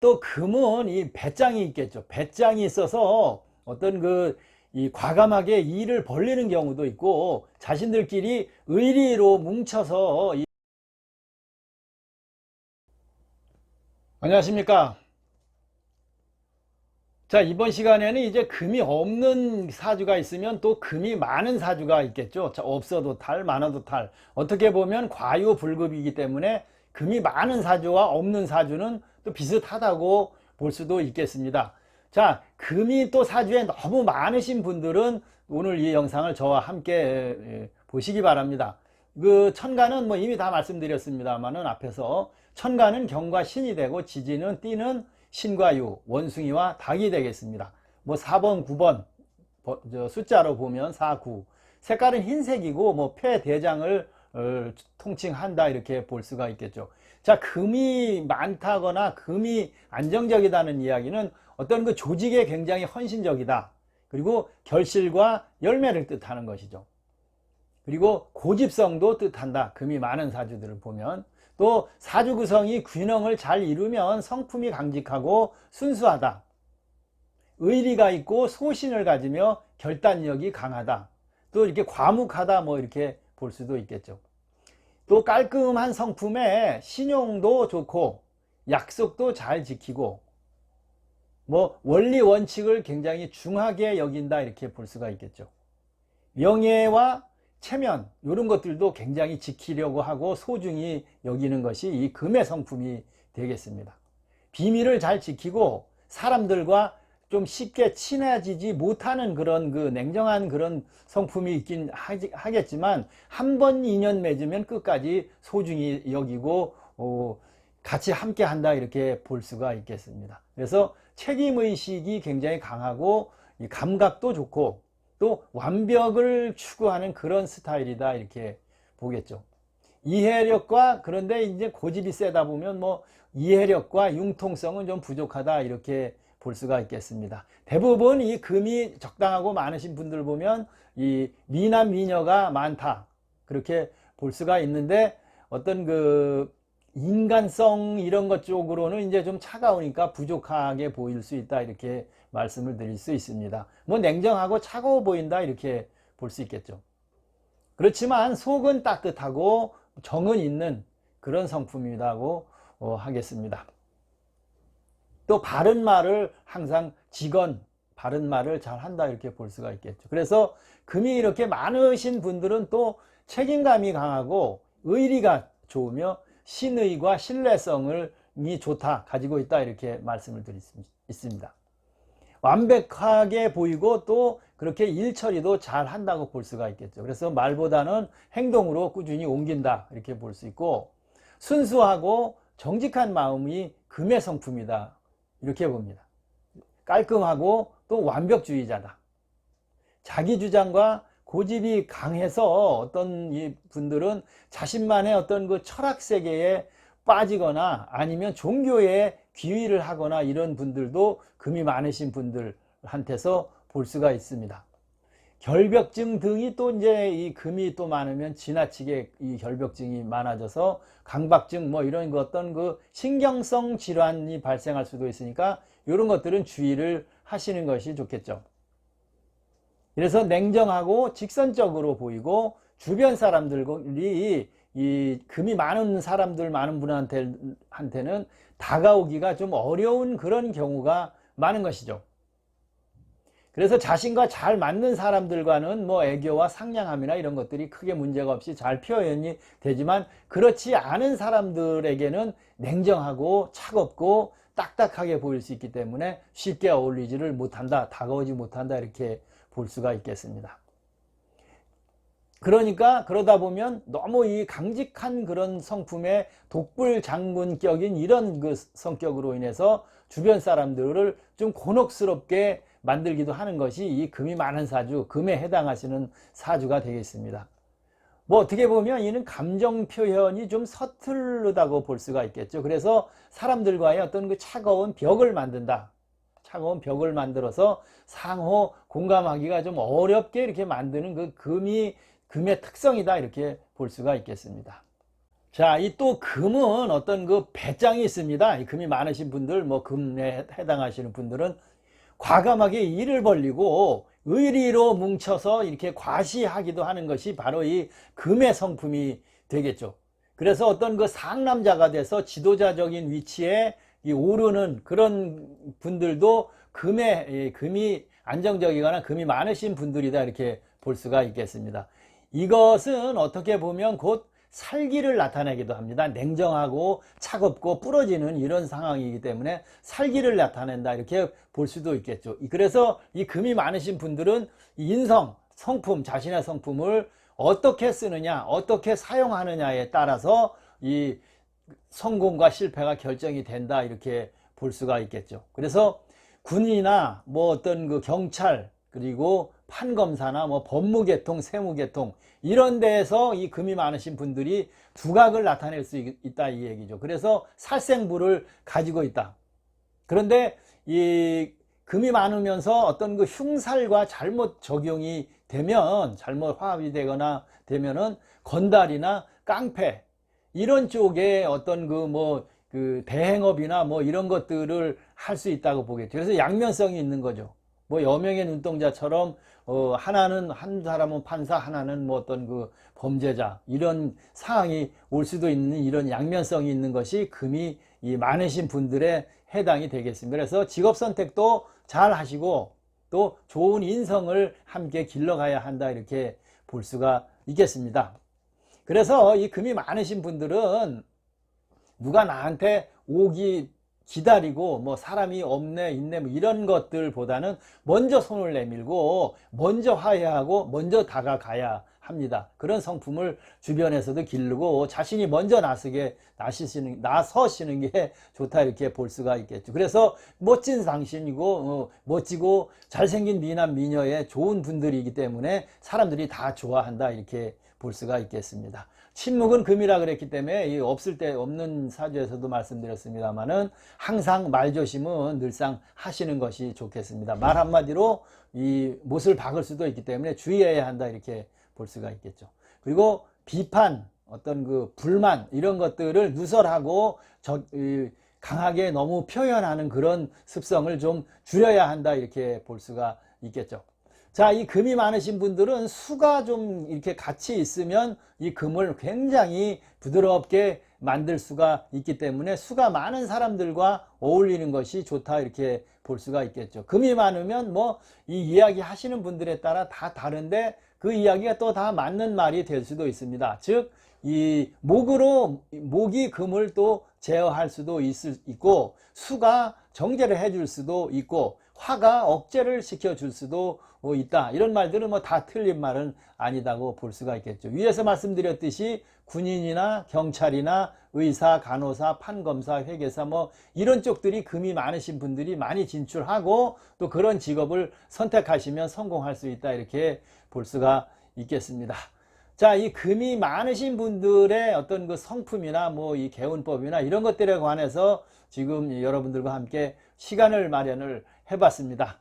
또 금은 이 배짱이 있겠죠. 배짱이 있어서 어떤 이 과감하게 일을 벌리는 경우도 있고, 자신들끼리 의리로 뭉쳐서 안녕하십니까. 자, 이번 시간에는 이제 금이 없는 사주가 있으면 또 금이 많은 사주가 있겠죠. 자, 없어도 탈, 많아도 탈. 어떻게 보면 과유불급이기 때문에 금이 많은 사주와 없는 사주는 또 비슷하다고 볼 수도 있겠습니다. 자, 금이 또 사주에 너무 많으신 분들은 오늘 이 영상을 저와 함께 보시기 바랍니다. 천간은 뭐 이미 다 말씀드렸습니다만은 앞에서 천간은 경과 신이 되고 지지는 띠는 신과 유, 원숭이와 닭이 되겠습니다. 뭐 4번, 9번 숫자로 보면 4, 9. 색깔은 흰색이고 뭐 폐, 대장을 통칭한다 이렇게 볼 수가 있겠죠. 자, 금이 많다거나 금이 안정적이다는 이야기는 어떤 조직에 굉장히 헌신적이다. 그리고 결실과 열매를 뜻하는 것이죠. 그리고 고집성도 뜻한다. 금이 많은 사주들을 보면. 또 사주 구성이 균형을 잘 이루면 성품이 강직하고 순수하다. 의리가 있고 소신을 가지며 결단력이 강하다. 또 이렇게 과묵하다 뭐 이렇게 볼 수도 있겠죠. 또 깔끔한 성품에 신용도 좋고 약속도 잘 지키고 뭐 원리 원칙을 굉장히 중하게 여긴다 이렇게 볼 수가 있겠죠. 명예와 체면 이런 것들도 굉장히 지키려고 하고 소중히 여기는 것이 이 금의 성품이 되겠습니다. 비밀을 잘 지키고 사람들과 좀 쉽게 친해지지 못하는 그런 냉정한 그런 성품이 있긴 하겠지만 한 번 인연 맺으면 끝까지 소중히 여기고 같이 함께 한다 이렇게 볼 수가 있겠습니다. 그래서 책임의식이 굉장히 강하고 감각도 좋고 또 완벽을 추구하는 그런 스타일이다 이렇게 보겠죠. 이해력과 그런데 이제 고집이 세다 보면 뭐 이해력과 융통성은 좀 부족하다 이렇게 볼 수가 있겠습니다. 대부분 이 금이 적당하고 많으신 분들 보면 이 미남 미녀가 많다 그렇게 볼 수가 있는데 어떤 인간성 이런 것 쪽으로는 이제 좀 차가우니까 부족하게 보일 수 있다 이렇게 말씀을 드릴 수 있습니다. 뭐 냉정하고 차가워 보인다 이렇게 볼 수 있겠죠. 그렇지만 속은 따뜻하고 정은 있는 그런 성품이라고 하겠습니다. 또 바른 말을 항상 바른 말을 잘 한다 이렇게 볼 수가 있겠죠. 그래서 금이 이렇게 많으신 분들은 또 책임감이 강하고 의리가 좋으며 신의과 신뢰성이 좋다 가지고 있다 이렇게 말씀을 드리겠습니다. 완벽하게 보이고 또 그렇게 일 처리도 잘 한다고 볼 수가 있겠죠. 그래서 말보다는 행동으로 꾸준히 옮긴다 이렇게 볼 수 있고 순수하고 정직한 마음이 금의 성품이다 이렇게 봅니다. 깔끔하고 또 완벽주의자다. 자기 주장과 고집이 강해서 어떤 이 분들은 자신만의 어떤 철학 세계에 빠지거나 아니면 종교에 귀의를 하거나 이런 분들도 금이 많으신 분들한테서 볼 수가 있습니다. 결벽증 등이 또 이제 이 금이 또 많으면 지나치게 이 결벽증이 많아져서 강박증 뭐 이런 어떤 신경성 질환이 발생할 수도 있으니까 이런 것들은 주의를 하시는 것이 좋겠죠. 그래서 냉정하고 직선적으로 보이고 주변 사람들이 이 금이 많은 사람들 많은 분한테는 다가오기가 좀 어려운 그런 경우가 많은 것이죠. 그래서 자신과 잘 맞는 사람들과는 뭐 애교와 상냥함이나 이런 것들이 크게 문제가 없이 잘 표현이 되지만 그렇지 않은 사람들에게는 냉정하고 차갑고 딱딱하게 보일 수 있기 때문에 쉽게 어울리지를 못한다, 다가오지 못한다 이렇게 볼 수가 있겠습니다. 그러니까 그러다 보면 너무 이 강직한 그런 성품의 독불장군격인 이런 성격으로 인해서 주변 사람들을 좀 곤혹스럽게 만들기도 하는 것이 이 금이 많은 사주, 금에 해당하시는 사주가 되겠습니다. 뭐 어떻게 보면 이는 감정 표현이 좀 서투르다고 볼 수가 있겠죠. 그래서 사람들과의 어떤 차가운 벽을 만든다. 차가운 벽을 만들어서 상호 공감하기가 좀 어렵게 이렇게 만드는 금의 특성이다 이렇게 볼 수가 있겠습니다. 자, 이 또 금은 어떤 그 배짱이 있습니다. 이 금이 많으신 분들, 뭐 금에 해당하시는 분들은 과감하게 일을 벌리고 의리로 뭉쳐서 이렇게 과시하기도 하는 것이 바로 이 금의 성품이 되겠죠. 그래서 어떤 그 상남자가 돼서 지도자적인 위치에 오르는 그런 분들도 금이 안정적이거나 금이 많으신 분들이다, 이렇게 볼 수가 있겠습니다. 이것은 어떻게 보면 곧 살기를 나타내기도 합니다. 냉정하고 차갑고 부러지는 이런 상황이기 때문에 살기를 나타낸다, 이렇게 볼 수도 있겠죠. 그래서 이 금이 많으신 분들은 인성, 성품, 자신의 성품을 어떻게 쓰느냐, 어떻게 사용하느냐에 따라서 이 성공과 실패가 결정이 된다, 이렇게 볼 수가 있겠죠. 그래서 군이나 뭐 어떤 그 경찰, 그리고 판검사나 뭐 법무계통, 세무계통 이런 데에서 이 금이 많으신 분들이 두각을 나타낼 수 있다, 이 얘기죠. 그래서 살생부를 가지고 있다. 그런데 이 금이 많으면서 어떤 그 흉살과 잘못 적용이 되면, 잘못 화합이 되거나 되면은 건달이나 깡패 이런 쪽에 어떤 그 대행업이나 뭐 이런 것들을 할 수 있다고 보겠죠. 그래서 양면성이 있는 거죠. 뭐 여명의 눈동자처럼 하나는, 한 사람은 판사, 하나는 뭐 어떤 그 범죄자, 이런 상황이 올 수도 있는 이런 양면성이 있는 것이 금이 이 많으신 분들의 해당이 되겠습니다. 그래서 직업 선택도 잘 하시고 또 좋은 인성을 함께 길러가야 한다, 이렇게 볼 수가 있겠습니다. 그래서 이 금이 많으신 분들은 누가 나한테 오기 기다리고 뭐 사람이 없네 있네 뭐 이런 것들보다는 먼저 손을 내밀고 먼저 화해하고 먼저 다가가야 합니다. 그런 성품을 주변에서도 기르고 자신이 먼저 나서시는 게 좋다, 이렇게 볼 수가 있겠죠. 그래서 멋진 당신이고 멋지고 잘생긴 미남 미녀의 좋은 분들이기 때문에 사람들이 다 좋아한다, 이렇게 볼 수가 있겠습니다. 침묵은 금이라 그랬기 때문에 없을 때 없는 사주에서도 말씀드렸습니다만은 항상 말조심은 늘상 하시는 것이 좋겠습니다. 말 한마디로 이 못을 박을 수도 있기 때문에 주의해야 한다, 이렇게 볼 수가 있겠죠. 그리고 비판, 어떤 그 불만 이런 것들을 누설하고 강하게 너무 표현하는 그런 습성을 좀 줄여야 한다, 이렇게 볼 수가 있겠죠. 자, 이 금이 많으신 분들은 수가 좀 이렇게 같이 있으면 이 금을 굉장히 부드럽게 만들 수가 있기 때문에 수가 많은 사람들과 어울리는 것이 좋다, 이렇게 볼 수가 있겠죠. 금이 많으면 뭐 이 이야기 하시는 분들에 따라 다 다른데 그 이야기가 또 다 맞는 말이 될 수도 있습니다. 즉, 이 목이 금을 또 제어할 수도 있고, 수가 정제를 해줄 수도 있고, 화가 억제를 시켜줄 수도 있다. 이런 말들은 뭐 다 틀린 말은 아니다고 볼 수가 있겠죠. 위에서 말씀드렸듯이 군인이나 경찰이나 의사, 간호사, 판검사, 회계사 뭐 이런 쪽들이 금이 많으신 분들이 많이 진출하고 또 그런 직업을 선택하시면 성공할 수 있다, 이렇게 볼 수가 있겠습니다. 자, 이 금이 많으신 분들의 어떤 그 성품이나 뭐 이 개운법이나 이런 것들에 관해서 지금 여러분들과 함께 시간을 마련을 해봤습니다.